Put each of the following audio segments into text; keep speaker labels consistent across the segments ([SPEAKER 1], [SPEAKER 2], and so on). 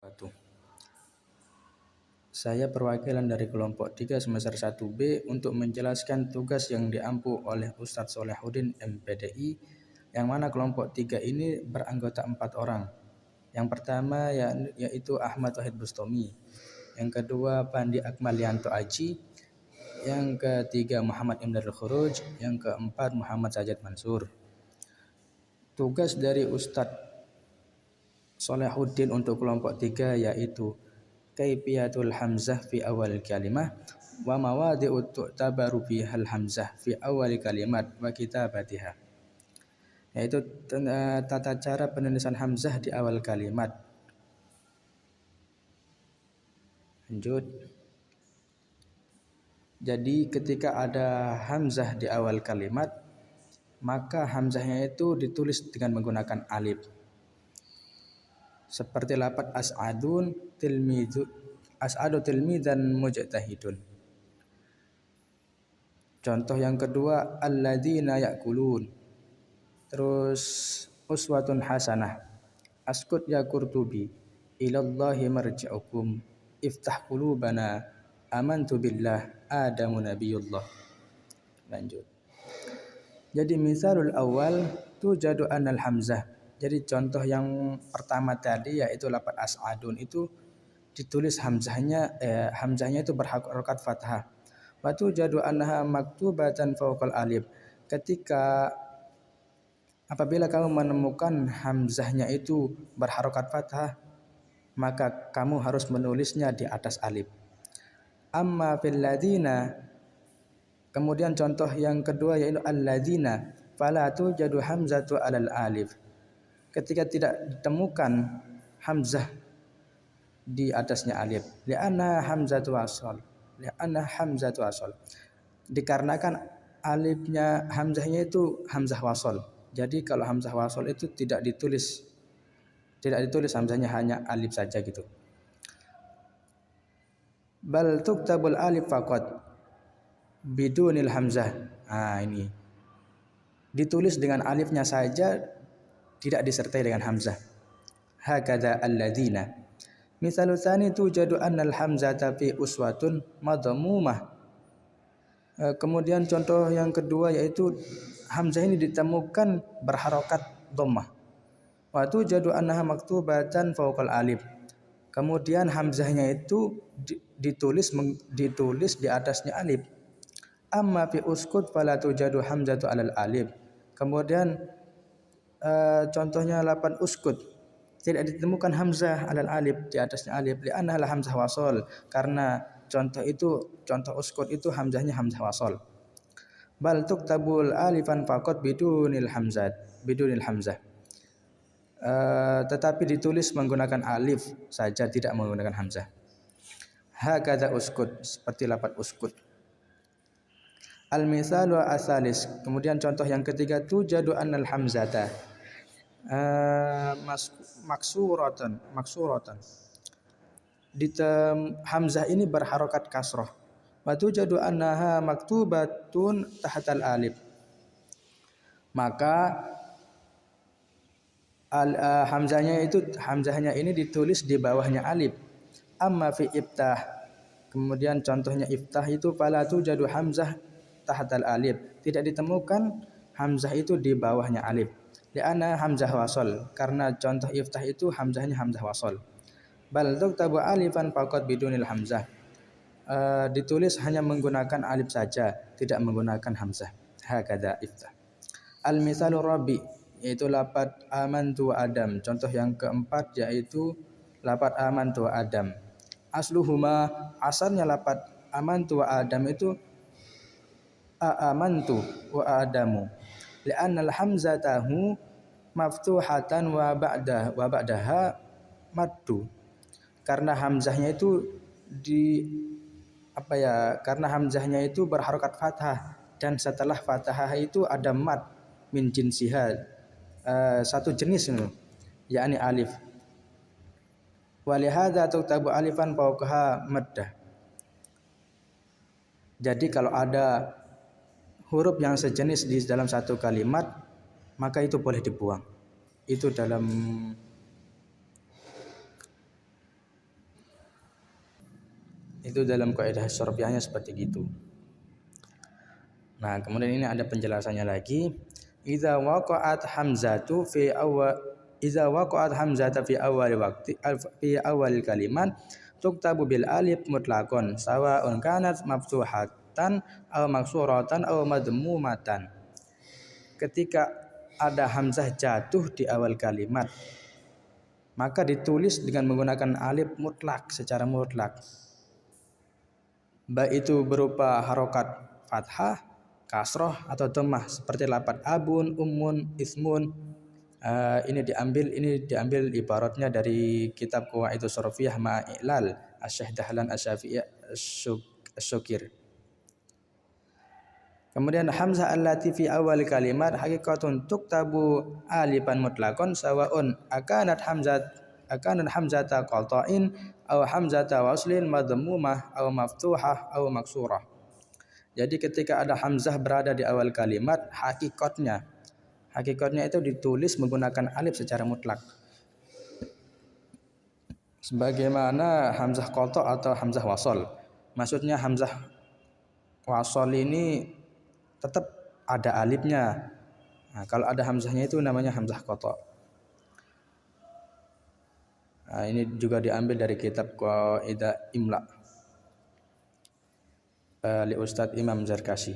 [SPEAKER 1] wabarakatuh. Saya perwakilan dari kelompok 3 semester 1B untuk menjelaskan tugas yang diampu oleh Ustadz Solehuddin MPDI, yang mana kelompok 3 ini beranggota 4 orang. Yang pertama yaitu Ahmad Wahid Bustomi, yang kedua Pandi Akmalianto Aji, yang ketiga Muhammad Imdadul Khuruj, yang keempat Muhammad Sajad Mansur. Tugas dari Ustadz Solehuddin untuk kelompok 3 yaitu kaifiyatul hamzah fi awal kalimah wa mawadi'ut tu'tabaru bihal hamzah fi awal kalimat wa kitabatiha, yaitu tata cara penulisan hamzah di awal kalimat. Lanjut. Jadi ketika ada hamzah di awal kalimat, maka hamzahnya itu ditulis dengan menggunakan alif. Seperti lafaz as'adu tilmidan mujtahidun. Contoh yang kedua alladzina ya'kulun. Terus uswatun hasanah. Askut ya Qurtubi. Ilallahi marji'ukum. Iftah qulubana. Amantu billah. Adamu nabiyullah. Lanjut. Jadi misalul awal tujadu anal hamzah. Jadi contoh yang pertama tadi yaitu lafaz as'adun itu ditulis hamzahnya itu berharokat fathah. Wa tujadu annaha maktubatan fawqal alif. Ketika apabila kamu menemukan hamzahnya itu berharokat fathah, maka kamu harus menulisnya di atas alif. Amma fil ladina, kemudian contoh yang kedua yaitu alladzina, fala tujadu hamzatu alal alif. Ketika tidak ditemukan hamzah di atasnya alif, li'anna hamzatu wasal. Dikarenakan hamzahnya itu hamzah wasal. Jadi kalau hamzah wasal itu tidak ditulis hamzahnya, hanya alif saja gitu. Bal tuktabul alif faqat bidunil hamzah. Ini ditulis dengan alifnya saja, tidak disertai dengan hamzah. Hakadha alladzina. Misalul tsani tujadu annal hamzata fi uswatun madmumah. Kemudian contoh yang kedua yaitu hamzah ini ditemukan berharokat dhammah. Wa tujadu annaha maktubatan fawqal alif. Kemudian hamzahnya itu ditulis di atasnya alif. Amma fi uskut fala tujadu hamzatu alal alif. Kemudian contohnya lafaz uskut, tidak ditemukan hamzah alal alif, di atasnya alif, li'anna hamzah wasal, karena contoh uskut itu hamzahnya hamzah wasal. Bal tuktabul alifan faqat bidunil hamzah. Tetapi ditulis menggunakan alif saja, tidak menggunakan hamzah. Hakadha uskut, seperti lafaz uskut. Al-misal wa asalis. Kemudian contoh yang ketiga tujadu annal hamzata maksuratan. Hamzah ini berharokat kasroh. Wa tujadu annaha maktubatun tahtal alif. Maka hamzahnya ini ditulis di bawahnya alif. Amma fi iftah. Kemudian contohnya iftah itu fala tujadu hamzah tahtal alif. Tidak ditemukan hamzah itu di bawahnya alif. Li'anna hamzah wasal, karena contoh iftah itu hamzahnya hamzah wasal. Bal tuktabu alifan faqat bidunil hamzah. Ditulis hanya menggunakan alif saja, tidak menggunakan hamzah. Hakadha iftah. Al-misalur rabi, yaitu lafaz amantu wa adam. Contoh yang keempat yaitu lafaz amantu wa adam. Asluhuma, asalnya lafaz amantu wa adam itu amantu wa adamu. Li'anna al-hamzatahu maftuhatan wa ba'daha maddu. Karena hamzahnya itu karena hamzahnya itu berharokat fathah, dan setelah fathah itu ada mad min jinsiha, satu jenis ini, yakni alif. Walihadza tuktabu alifan fawqaha maddah. Jadi kalau ada huruf yang sejenis di dalam satu kalimat, maka itu boleh dibuang. Itu dalam Itu dalam kaidah syar'iyyahnya seperti gitu. Nah, kemudian ini ada penjelasannya lagi. Idza waqa'at hamzatu fi awal Idza waqa'at hamzatu fi awal kalimat tuktabu bil alif mutlaqan sawa'un kanat maftuhatan aw maksuratan aw madmumatan. Ketika ada hamzah jatuh di awal kalimat, maka ditulis dengan menggunakan alif mutlak secara mutlak. Baik itu berupa harokat fathah, kasroh atau dhammah seperti lafaz abun, ummun, ismun. Ini diambil ibaratnya dari kitab Qawaidus Sharafiyah Ma'ilal Asy-Syaikh Dahlan Asy-Syafi'i Asy-Syukir. Kemudian hamzah allati fi awal kalimat haqiqatun tuktabu alifan mutlaqan sawaun akanat hamzata qata'in aw hamzata waslin madmumah aw maftuhah aw maksurah. Jadi ketika ada hamzah berada di awal kalimat, hakikatnya itu ditulis menggunakan alif secara mutlak. Sebagaimana hamzah qata' atau hamzah wasol. Maksudnya hamzah wasol ini tetap ada alifnya. Nah, kalau ada hamzahnya itu namanya hamzah qata'. Nah, ini juga diambil dari kitab Qaidah Imla li Ustadz Imam Zarkashi.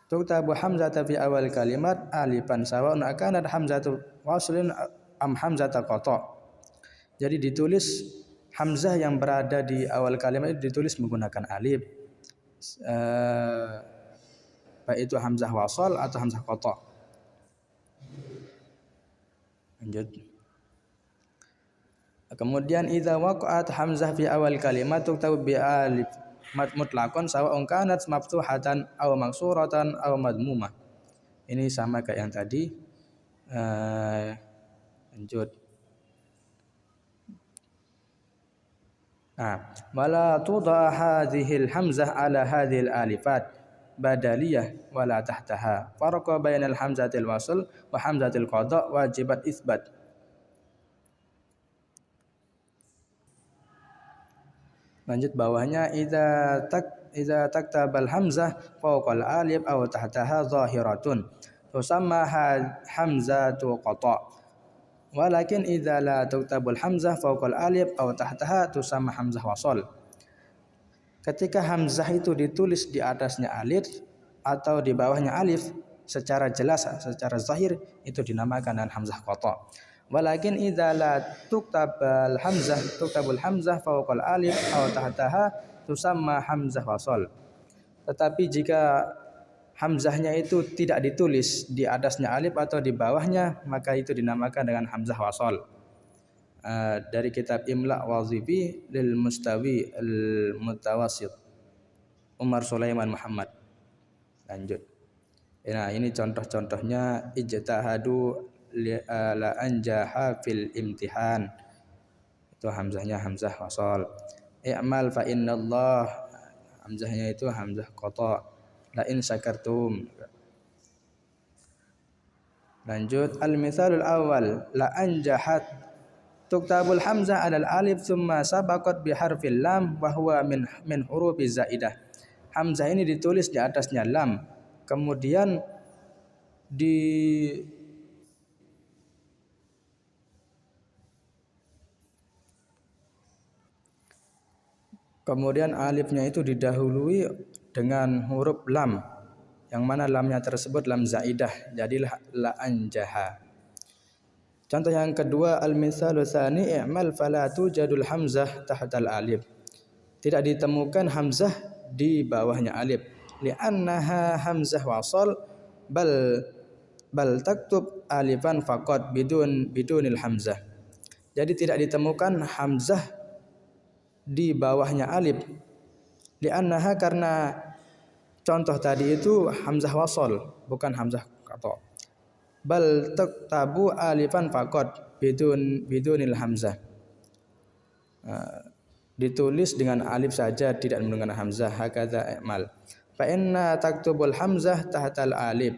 [SPEAKER 1] Tuktabu hamzata fi awal kalimat alifan sawa'un akanat hamzatu waslin am hamzata qata'. Jadi ditulis hamzah yang berada di awal kalimat itu ditulis menggunakan alif. Baik itu hamzah wasal atau hamzah qata'. Lanjut. Kemudian idza waqa'at hamzah fi awal kalimat tuktabu bi alif mutlaqan sawa'un kanat maftuhatan aw maksuratan aw madmumah. Ini sama kayak yang tadi. Lanjut. Wala tudah hadhil hamzah ala hadhil alifat badaliyah wala tahtaha farqa bainal hamzatil wasl wa hamzatil qada' wajibat isbat. Lanjut bawahnya idza taktabal hamzah fawqal alif aw tahtaha zahiratun tusamma hamzatu qata'. Walakin idza la tuktabul hamzah fawqal alif aw tahtaha tusamma hamzah wasal. Ketika hamzah itu ditulis di atasnya alif atau di bawahnya alif secara jelas, secara zahir, itu dinamakan dengan hamzah qata'. Walakin idza la tuktabul hamzah fawqal alif aw tahtaha tusamma hamzah wasal. Tetapi jika hamzahnya itu tidak ditulis di atasnya alif atau di bawahnya, maka itu dinamakan dengan hamzah wasal. Dari kitab Imla Wazifi lil Mustawi al Mutawassit Umar Sulaiman Muhammad. Lanjut. Nah, ini contoh-contohnya ijtahadu la anjaha fil imtihan. Itu hamzahnya hamzah wasal. I'mal fa innallah, hamzahnya itu hamzah qata'. La in syakartum. Lanjut al-mithalul awal la anjahat tuktabul hamzah alal alif thumma sabaqat bi harfil lam wa huwa min hurufi zaidah. Hamzah ini ditulis di atasnya lam, kemudian kemudian alifnya itu didahului dengan huruf lam, yang mana lamnya tersebut lam zaidah, jadilah la anjaha. Contoh yang kedua al-mithalu tsani i'mal fala tujadul hamzah tahtal alif. Tidak ditemukan hamzah di bawahnya alif. Li'annaha hamzah wasal bal taktub alifan faqat bidunil hamzah. Jadi tidak ditemukan hamzah di bawahnya alif. Li'annaha, karena contoh tadi itu hamzah wasal, bukan hamzah qata'. Bal taktabu alifan faqat bidunil hamzah. Ditulis dengan alif saja, tidak menggunakan hamzah. Hakadha i'mal. Fa inna taktubul hamzah tahtal alif.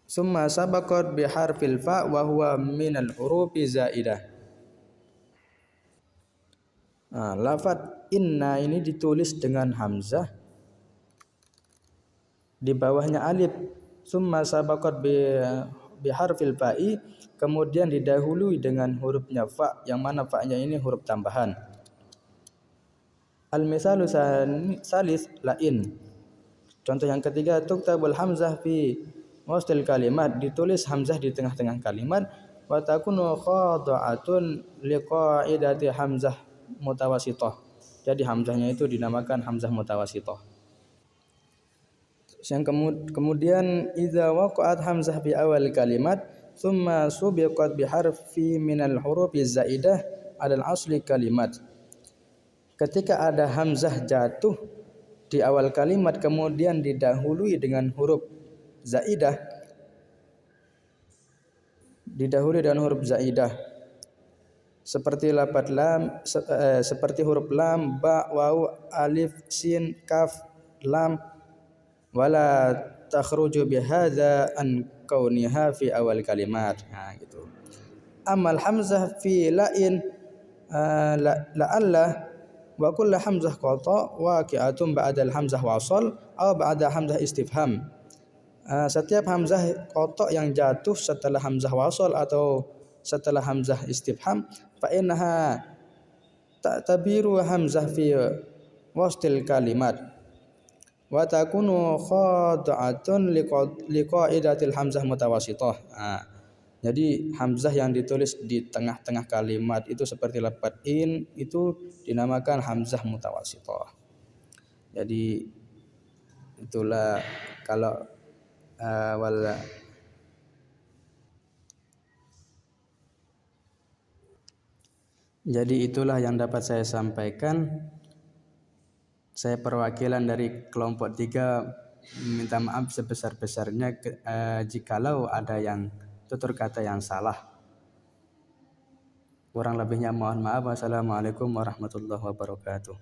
[SPEAKER 1] Summa sabaqat bi harfil fa wa huwa minal hurufi zaidah. Lafaz inna ini ditulis dengan hamzah, di bawahnya alif, summa sabaqat bi harfil fa'i, kemudian didahului dengan hurufnya fa, yang mana fa-nya ini huruf tambahan. Al-misalu salis lain. Contoh yang ketiga, tuktabul hamzah fi wastil kalimat, ditulis hamzah di tengah-tengah kalimat, wa takunu khada'atun liqa'idati hamzah mutawasithah. Jadi hamzahnya itu dinamakan hamzah mutawasithah. Yang kemudian idza waqa'at hamzah fi awal kalimat thumma subiqat bi harfi minal hurufi zaidah alal asli kalimat. Ketika ada hamzah jatuh di awal kalimat kemudian didahului dengan huruf zaidah, seperti lafaz lam, seperti huruf lam, ba, waw, alif, sin, kaf, lam, wala takhruju bihadza an kauniha fi awal kalimat. Gitu. Amal hamzah fi lain la'alla wa kullu hamzah qata waqi'atun ba'da al-hamzah wasal aw ba'da hamzah istifham. Setiap hamzah qata yang jatuh setelah hamzah wasal atau setelah hamzah istifham, fa innaha ta'tabiru hamzah fi wastil kalimat wa takunu khada'atun liqa'idatil hamzah mutawasithah. Jadi hamzah yang ditulis di tengah-tengah kalimat itu seperti lafaz in, itu dinamakan hamzah mutawasithah. Jadi itulah kalau jadi itulah yang dapat saya sampaikan. Saya perwakilan dari kelompok 3 minta maaf sebesar-besarnya jikalau ada yang tutur kata yang salah. Kurang lebihnya mohon maaf. Wassalamualaikum warahmatullahi wabarakatuh.